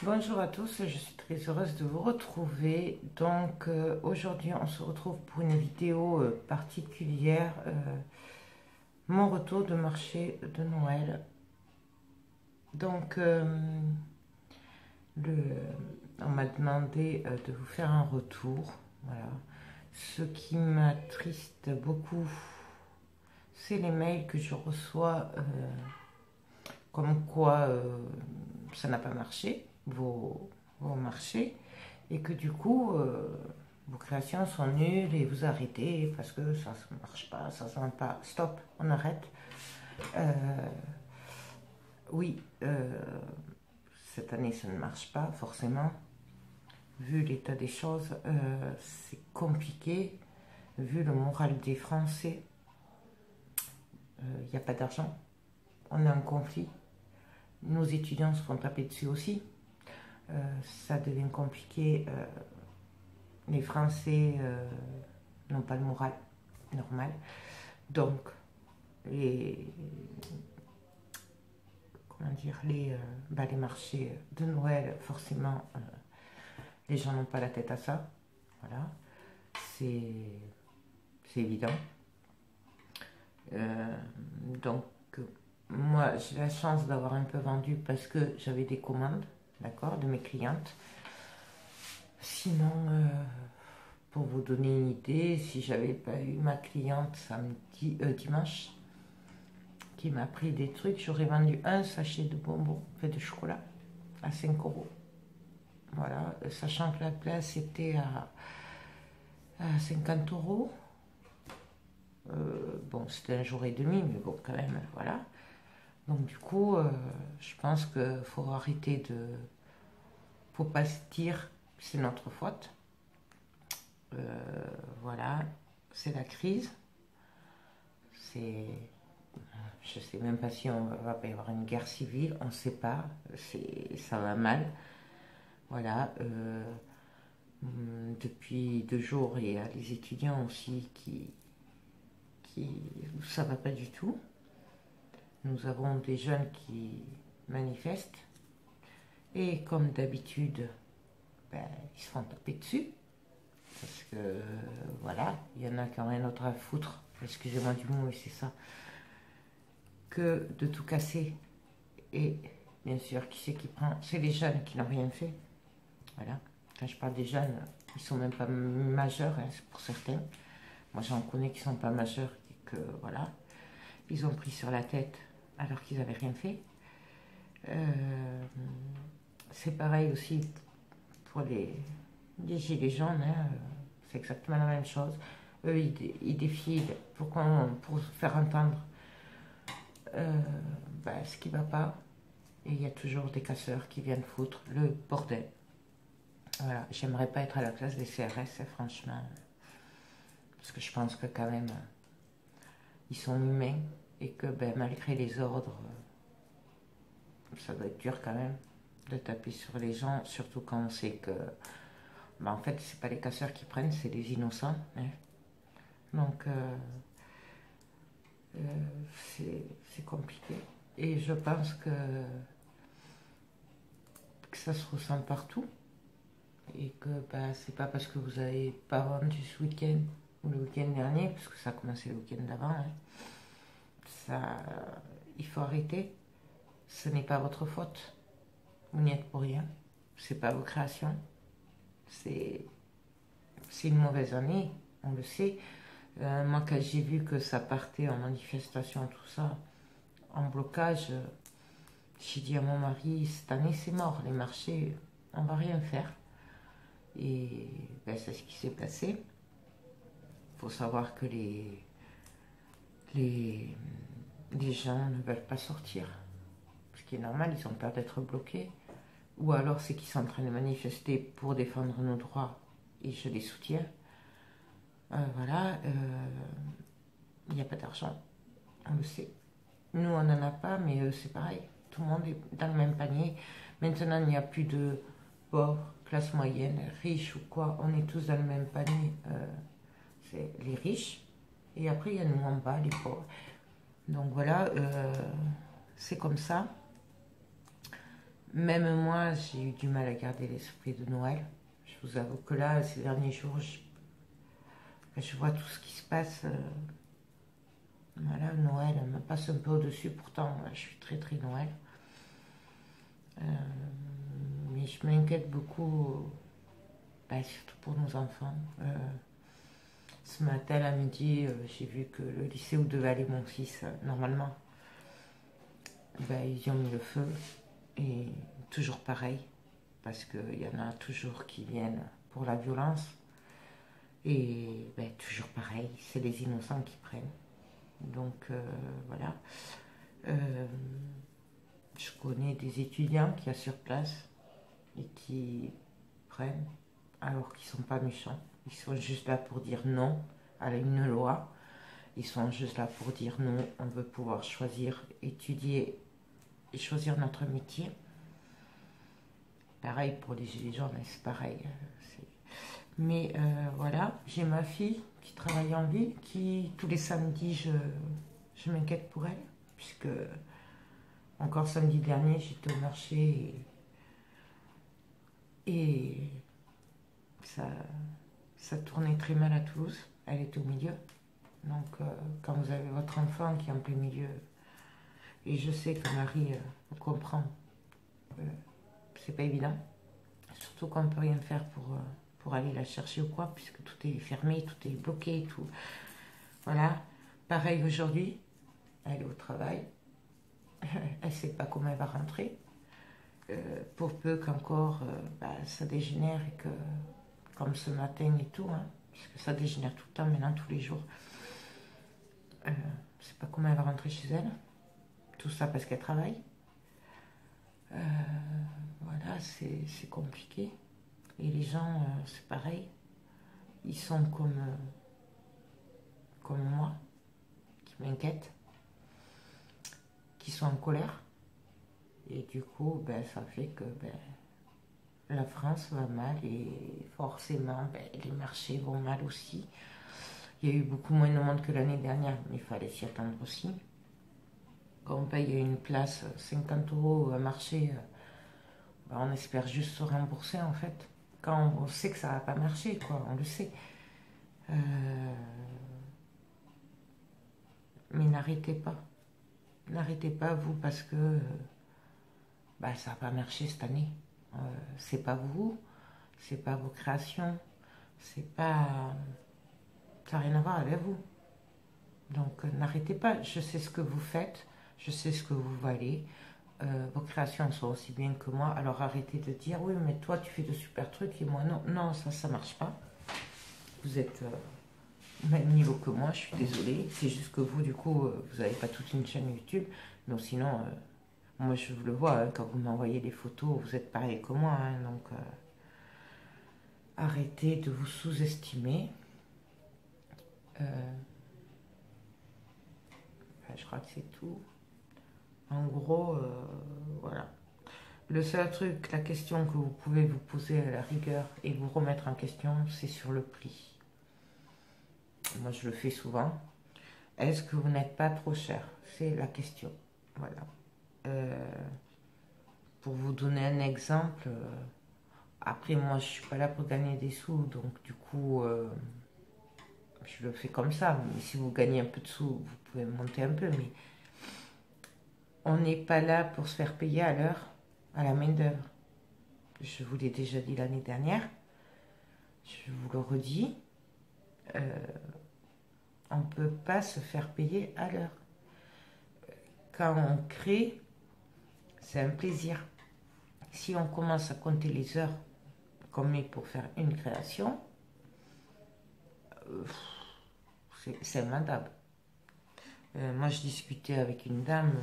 Bonjour à tous, je suis très heureuse de vous retrouver. Donc aujourd'hui on se retrouve pour une vidéo particulière, mon retour de marché de Noël. Donc on m'a demandé de vous faire un retour. Voilà. Ce qui m'attriste beaucoup, c'est les mails que je reçois comme quoi ça n'a pas marché. Vos marchés, et que du coup vos créations sont nulles et vous arrêtez parce que ça ne marche pas, ça ne se vend pas. Stop, on arrête. Oui, cette année ça ne marche pas forcément, vu l'état des choses. C'est compliqué, vu le moral des Français. Il n'y a pas d'argent, on est en conflit, nos étudiants se font taper dessus aussi. Ça devient compliqué. Les Français n'ont pas le moral normal. Donc, les marchés de Noël, forcément, les gens n'ont pas la tête à ça. Voilà, c'est évident. Donc, moi, j'ai la chance d'avoir un peu vendu parce que j'avais des commandes, d'accord, de mes clientes. Sinon, pour vous donner une idée, si j'avais pas eu ma cliente dimanche, qui m'a pris des trucs, j'aurais vendu un sachet de bonbons, fait de chocolat, à 5 €. Voilà, sachant que la place était à 50 €. Bon, c'était un jour et demi, mais bon, quand même, voilà. Donc du coup, je pense qu'il faut arrêter faut pas se dire que c'est notre faute. Voilà, c'est la crise. Je sais même pas si on va pas y avoir une guerre civile, on ne sait pas. Ça va mal. Voilà. Depuis 2 jours, il y a les étudiants aussi qui ça va pas du tout. Nous avons des jeunes qui manifestent et comme d'habitude, ils se font taper dessus parce que voilà, il y en a qui n'ont rien d'autre à foutre, excusez-moi du mot, mais c'est ça, que de tout casser. Et bien sûr, qui c'est qui prend? C'est les jeunes qui n'ont rien fait. Voilà, quand je parle des jeunes, ils sont même pas majeurs, hein, pour certains. Moi j'en connais qui sont pas majeurs et que voilà, ils ont pris sur la tête alors qu'ils n'avaient rien fait. C'est pareil aussi pour les gilets jaunes, hein, c'est exactement la même chose. Eux, ils défilent pour faire entendre ce qui ne va pas. Et il y a toujours des casseurs qui viennent foutre le bordel. Voilà, j'aimerais pas être à la place des CRS, franchement. Parce que je pense que quand même, ils sont humains et que malgré les ordres, ça doit être dur quand même de taper sur les gens, surtout quand on sait que en fait c'est pas les casseurs qui prennent, c'est les innocents, hein. Donc c'est compliqué et je pense que ça se ressent partout et que c'est pas parce que vous n'avez pas vendu ce week-end ou le week-end dernier, parce que ça a commencé le week-end d'avant, hein, il faut arrêter. Ce n'est pas votre faute, vous n'y êtes pour rien, c'est pas vos créations, c'est une mauvaise année, on le sait. Moi quand j'ai vu que ça partait en manifestation, tout ça, en blocage, j'ai dit à mon mari, cette année c'est mort, les marchés, on va rien faire. Et ben, c'est ce qui s'est passé. Il faut savoir que les gens ne veulent pas sortir. Ce qui est normal, ils ont peur d'être bloqués. Ou alors c'est qu'ils sont en train de manifester pour défendre nos droits et je les soutiens. Voilà, il n'y a pas d'argent, on le sait. Nous, on n'en a pas, mais eux, c'est pareil. Tout le monde est dans le même panier. Maintenant, il n'y a plus de pauvres, classe moyenne, riches ou quoi. On est tous dans le même panier. C'est les riches. Et après, il y a nous en bas, les pauvres. Donc voilà, c'est comme ça. Même moi, j'ai eu du mal à garder l'esprit de Noël. Je vous avoue que là, ces derniers jours, je vois tout ce qui se passe. Voilà, Noël me passe un peu au-dessus. Pourtant, je suis très très Noël. Mais je m'inquiète beaucoup, surtout pour nos enfants. Ce matin, à midi, j'ai vu que le lycée où devait aller mon fils, normalement, ils y ont mis le feu. Et toujours pareil, parce qu'il y en a toujours qui viennent pour la violence. Et toujours pareil, c'est les innocents qui prennent. Donc voilà. Je connais des étudiants qui sont sur place et qui prennent alors qu'ils ne sont pas méchants. Ils sont juste là pour dire non à une loi. Ils sont juste là pour dire non, on veut pouvoir choisir, étudier et choisir notre métier. Pareil pour les gilets jaunes, c'est pareil. Mais voilà, j'ai ma fille qui travaille en ville, qui tous les samedis, je m'inquiète pour elle, puisque encore samedi dernier, j'étais au marché et ça tournait très mal à Toulouse. Elle était au milieu. Donc quand vous avez votre enfant qui est en plein milieu, et je sais que Marie comprend, c'est pas évident. Surtout qu'on ne peut rien faire pour aller la chercher ou quoi, puisque tout est fermé, tout est bloqué, tout. Voilà. Pareil aujourd'hui, elle est au travail. Elle ne sait pas comment elle va rentrer. Pour peu qu'encore ça dégénère et que, comme ce matin et tout, puisque ça dégénère tout le temps, maintenant tous les jours, je ne sais pas comment elle va rentrer chez elle. Tout ça parce qu'elle travaille. Voilà, c'est compliqué. Et les gens, c'est pareil. Ils sont comme moi, qui m'inquiètent, qui sont en colère. Et du coup, ça fait que la France va mal et forcément, les marchés vont mal aussi. Il y a eu beaucoup moins de monde que l'année dernière, mais il fallait s'y attendre aussi. Quand on paye une place 50 € à marché, on espère juste se rembourser en fait. Quand on sait que ça va pas marcher, quoi, on le sait. Mais n'arrêtez pas. N'arrêtez pas, vous, parce que ça va pas marcher cette année. C'est pas vous, c'est pas vos créations, c'est pas... Ça n'a rien à voir avec vous. Donc n'arrêtez pas, je sais ce que vous faites, je sais ce que vous valez. Vos créations sont aussi bien que moi, alors arrêtez de dire oui mais toi tu fais de super trucs et moi non. Non, ça marche pas. Vous êtes au même niveau que moi, je suis désolée. C'est juste que vous du coup vous n'avez pas toute une chaîne YouTube. Mais sinon, moi je vous le vois, quand vous m'envoyez des photos, vous êtes pareil que moi. Donc arrêtez de vous sous-estimer. Je crois que c'est tout. En gros, voilà. Le seul truc, la question que vous pouvez vous poser à la rigueur et vous remettre en question, c'est sur le prix. Moi, je le fais souvent. Est-ce que vous n'êtes pas trop cher? C'est la question. Voilà. Pour vous donner un exemple, après, moi, je ne suis pas là pour gagner des sous, donc du coup, je le fais comme ça. Mais si vous gagnez un peu de sous, vous pouvez monter un peu, mais on n'est pas là pour se faire payer à l'heure, à la main-d'œuvre. Je vous l'ai déjà dit l'année dernière, je vous le redis, on ne peut pas se faire payer à l'heure. Quand on crée, c'est un plaisir. Si on commence à compter les heures qu'on met pour faire une création, c'est immanable. Moi, je discutais avec une dame,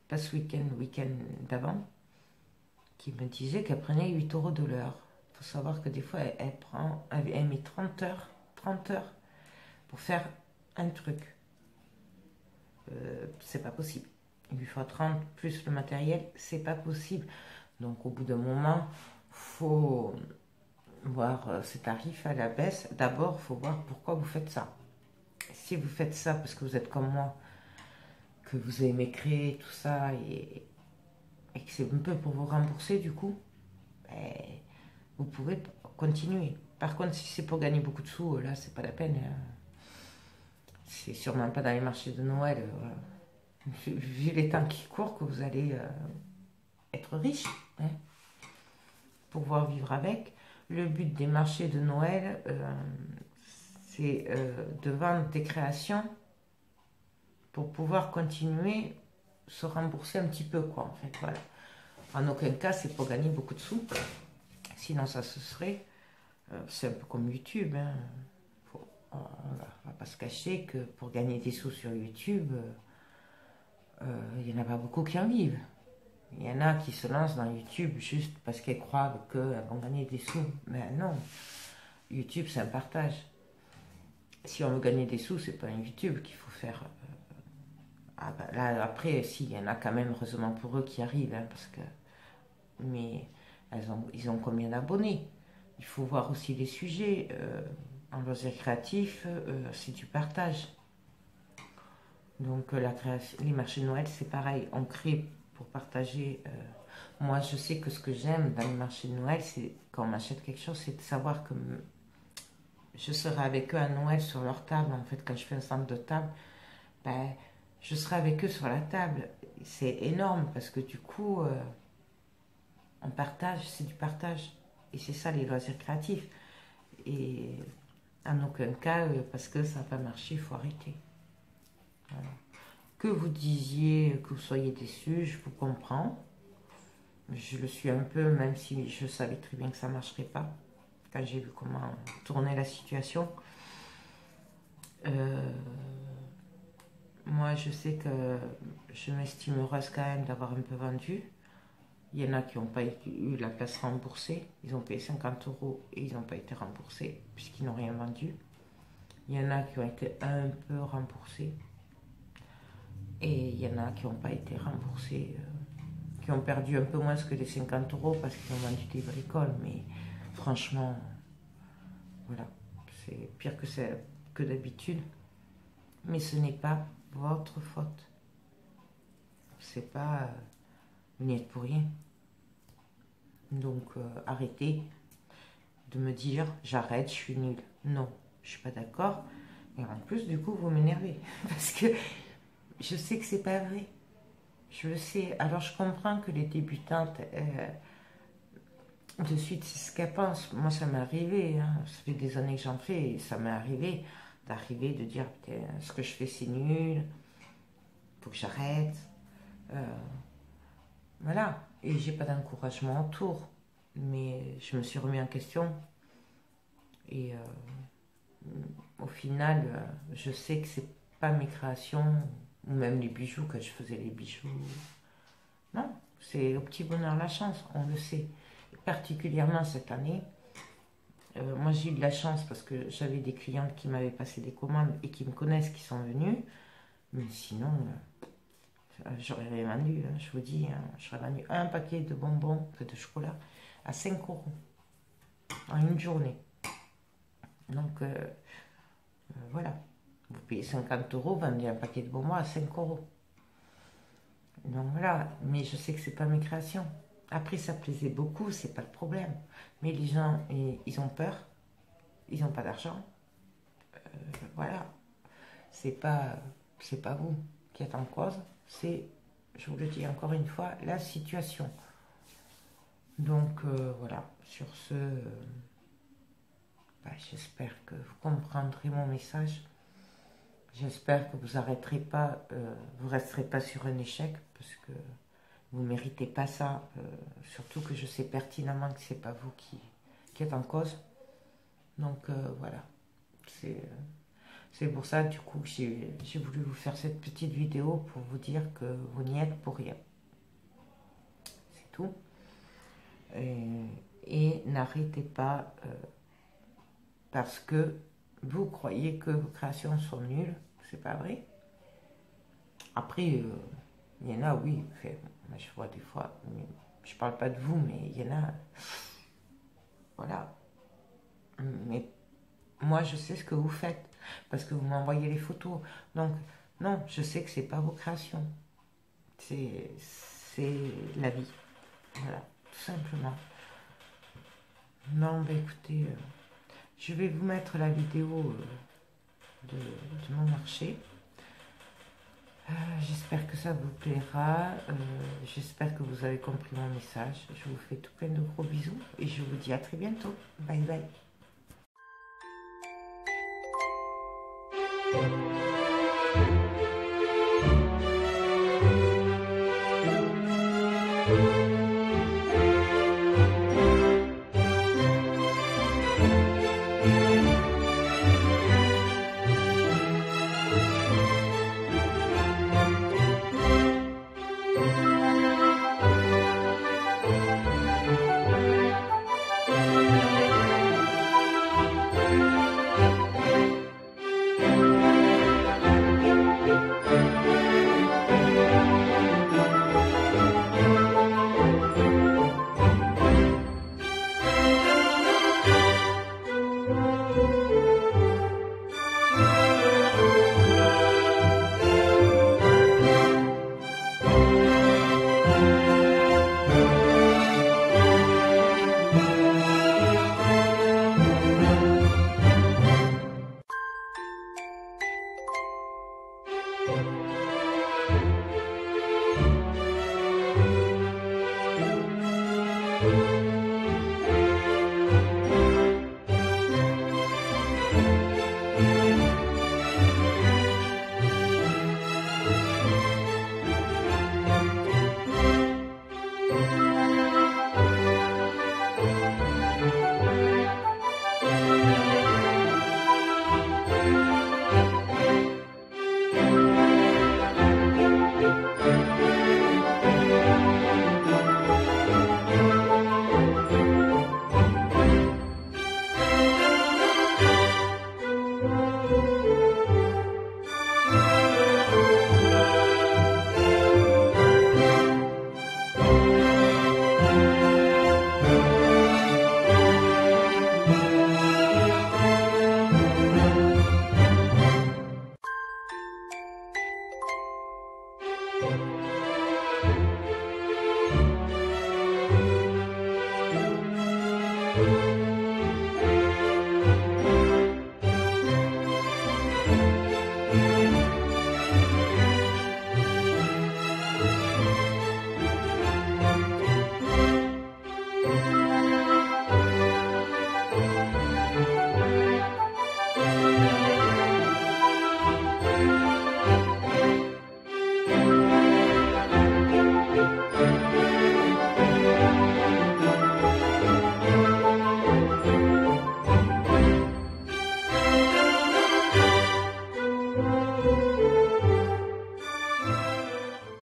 pas ce week-end, le week-end d'avant, qui me disait qu'elle prenait 8 € de l'heure. Il faut savoir que des fois, elle met 30 heures pour faire un truc. C'est pas possible. Il lui faut 30 plus le matériel, c'est pas possible. Donc, au bout d'un moment, faut voir ses tarifs à la baisse. D'abord, il faut voir pourquoi vous faites ça. Si vous faites ça parce que vous êtes comme moi, que vous aimez créer tout ça et que c'est un peu pour vous rembourser du coup, ben, vous pouvez continuer. Par contre, si c'est pour gagner beaucoup de sous, là, c'est pas la peine. C'est sûrement pas dans les marchés de Noël, vu les temps qui courent, que vous allez être riche, hein, pouvoir vivre avec. Le but des marchés de Noël, c'est de vendre des créations pour pouvoir continuer, se rembourser un petit peu, quoi, en fait, voilà. En aucun cas, c'est pour gagner beaucoup de sous. Sinon, ça se serait... c'est un peu comme YouTube, hein. On va pas se cacher que pour gagner des sous sur YouTube, il n'y en a pas beaucoup qui en vivent. Il y en a qui se lancent dans YouTube juste parce qu'elles croient qu'elles vont gagner des sous. Mais non, YouTube, c'est un partage. Si on veut gagner des sous, c'est pas un YouTube qu'il faut faire. Là, après, si, il y en a quand même, heureusement pour eux, qui arrivent, hein, parce que... Mais ils ont combien d'abonnés? Il faut voir aussi les sujets. En loisir créatif, c'est du partage. Donc la création, les marchés de Noël, c'est pareil. On crée pour partager. Moi, je sais que ce que j'aime dans les marchés de Noël, c'est quand on m'achète quelque chose, c'est de savoir que je serai avec eux à Noël sur leur table. En fait, quand je fais un centre de table, ben, je serai avec eux sur la table. C'est énorme parce que du coup, on partage, c'est du partage. Et c'est ça les loisirs créatifs. Et en aucun cas, parce que ça n'a pas marché, il faut arrêter. Voilà. Que vous disiez, que vous soyez déçus, je vous comprends. Je le suis un peu, même si je savais très bien que ça ne marcherait pas, quand j'ai vu comment tourner la situation. Moi, je sais que je m'estime heureuse quand même d'avoir un peu vendu. Il y en a qui n'ont pas eu la place remboursée. Ils ont payé 50 € et ils n'ont pas été remboursés puisqu'ils n'ont rien vendu. Il y en a qui ont été un peu remboursés. Et il y en a qui n'ont pas été remboursés, qui ont perdu un peu moins que les 50 € parce qu'ils ont vendu des bricoles. Mais franchement, voilà, c'est pire que d'habitude. Mais ce n'est pas votre faute. C'est pas... vous n'y êtes pour rien. Donc arrêtez de me dire j'arrête, je suis nulle. Non, je suis pas d'accord. Et en plus, du coup, vous m'énervez. Parce que je sais que c'est pas vrai. Je le sais. Alors je comprends que les débutantes, de suite, c'est ce qu'elles pensent. Moi, ça m'est arrivé. Hein. Ça fait des années que j'en fais. Et ça m'est arrivé de dire ce que je fais, c'est nul. Faut que j'arrête. Voilà. Et j'ai pas d'encouragement autour. Mais je me suis remis en question. Et au final, je sais que c'est pas mes créations, ou même les bijoux, quand je faisais les bijoux. Non, c'est au petit bonheur la chance, on le sait. Et particulièrement cette année, moi j'ai eu de la chance parce que j'avais des clientes qui m'avaient passé des commandes et qui me connaissent, qui sont venues. Mais sinon, j'aurais rien vendu, hein, je vous dis. Hein, j'aurais vendu un paquet de bonbons, de chocolat, à 5 € en une journée. Donc, voilà. Vous payez 50 €, vendez un paquet de bonbons à 5 €. Donc voilà, mais je sais que c'est pas mes créations. Après, ça plaisait beaucoup, c'est pas le problème. Mais les gens, ils ont peur, ils n'ont pas d'argent. Voilà, c'est pas vous qui êtes en cause, c'est, je vous le dis encore une fois, la situation. Donc voilà, sur ce, j'espère que vous comprendrez mon message. J'espère que vous arrêterez pas, vous resterez pas sur un échec, parce que vous ne méritez pas ça, surtout que je sais pertinemment que c'est pas vous qui est en cause. Donc voilà, c'est pour ça du coup que j'ai voulu vous faire cette petite vidéo pour vous dire que vous n'y êtes pour rien. C'est tout. Et n'arrêtez pas parce que vous croyez que vos créations sont nulles, c'est pas vrai. Après, il y en a, oui, moi je vois des fois, je parle pas de vous, mais il y en a, voilà. Mais moi, je sais ce que vous faites, parce que vous m'envoyez les photos. Donc, non, je sais que c'est pas vos créations. C'est la vie. Voilà, tout simplement. Non, bah écoutez, je vais vous mettre la vidéo de mon marché. J'espère que ça vous plaira. J'espère que vous avez compris mon message. Je vous fais tout plein de gros bisous et je vous dis à très bientôt. Bye bye.